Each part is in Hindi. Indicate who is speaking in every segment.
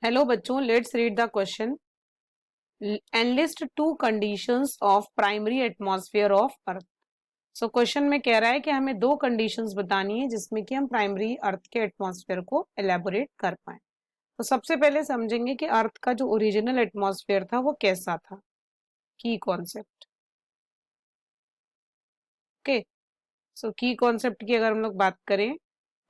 Speaker 1: हेलो बच्चों, let's read the question and list to conditions of primary atmosphere of earth. So question में कह रहा है कि हमें दो कंडीशंस बतानी है जिसमें कि हम प्राइमरी अर्थ के एटमॉस्फेयर को एलैबोरेट कर पाए। तो सबसे पहले समझेंगे कि अर्थ का जो ओरिजिनल एटमॉस्फेयर था वो कैसा था। की कॉन्सेप्ट। ओके, सो की कॉन्सेप्ट की अगर हम लोग बात करें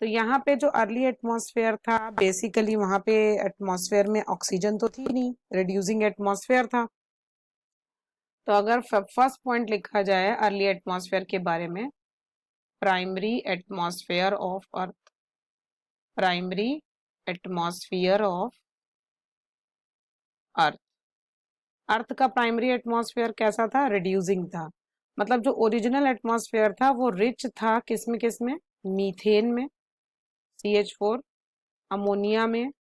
Speaker 1: तो यहाँ पे जो अर्ली एटमॉस्फेयर था, बेसिकली वहां पे एटमॉस्फेयर में ऑक्सीजन तो थी नहीं, रिड्यूसिंग एटमॉस्फेयर था। तो अगर फर्स्ट पॉइंट लिखा जाए अर्ली एटमॉस्फेयर के बारे में, primary atmosphere of Earth, primary atmosphere of Earth. Earth का प्राइमरी एटमॉस्फेयर कैसा था? रिड्यूसिंग था। मतलब जो ओरिजिनल एटमॉस्फेयर था वो रिच था किसमें मीथेन में, CH4, अमोनिया में,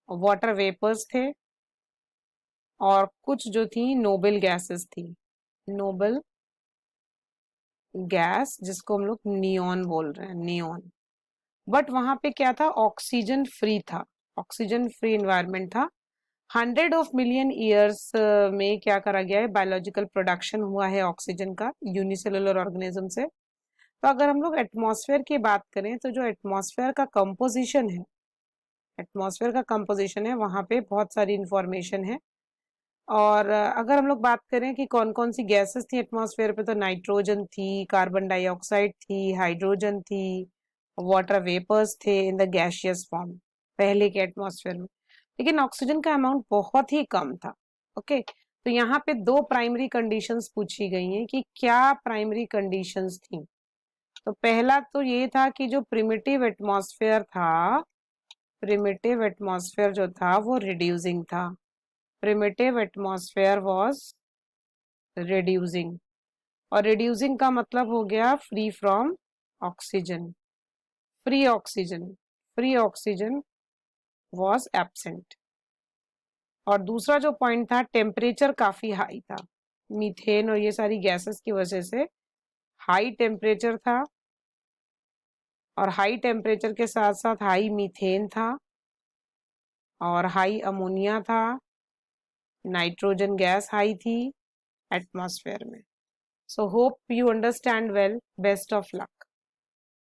Speaker 1: वाटर वेपर्स थे, और कुछ जो थी नोबल गैसेस थी, नोबल गैस जिसको हम लोग नियॉन बोल रहे हैं, नियॉन। बट वहां पे क्या था? ऑक्सीजन फ्री था, ऑक्सीजन फ्री एनवायरनमेंट था। 100 ऑफ मिलियन ईयर्स में क्या करा गया है? बायोलॉजिकल प्रोडक्शन हुआ है ऑक्सीजन का यूनिसेलुलर ऑर्गेनिज्म से। तो अगर हम लोग एटमॉस्फेयर की बात करें तो जो एटमॉस्फेयर का कंपोजिशन है, एटमॉस्फेयर का कंपोजिशन है वहां पे बहुत सारी इंफॉर्मेशन है। और अगर हम लोग बात करें कि कौन कौन सी गैसेस थी एटमॉस्फेयर पे, तो नाइट्रोजन थी, कार्बन डाइऑक्साइड थी, हाइड्रोजन थी, वाटर वेपर्स थे इन द गैसियस फॉर्म पहले के एटमॉस्फेयर में। लेकिन ऑक्सीजन का अमाउंट बहुत ही कम था। ओके, तो यहाँ पे दो प्राइमरी कंडीशंस पूछी गई हैं कि क्या प्राइमरी कंडीशंस थी। तो पहला तो ये था कि जो प्रिमिटिव एटमॉस्फेयर था, प्रिमिटिव एटमॉस्फेयर जो था वो रिड्यूसिंग था। प्रिमिटिव एटमॉस्फेयर वाज रिड्यूसिंग, और रिड्यूसिंग का मतलब हो गया free from oxygen, free oxygen, free oxygen was absent. और दूसरा जो पॉइंट था, टेम्परेचर काफी हाई था, मीथेन और ये सारी गैसेस की वजह से हाई टेम्परेचर था, और हाई टेम्परेचर के साथ साथ हाई मीथेन था और हाई अमोनिया था, नाइट्रोजन गैस हाई थी एटमॉस्फेयर में। So hope you understand well. Best of luck.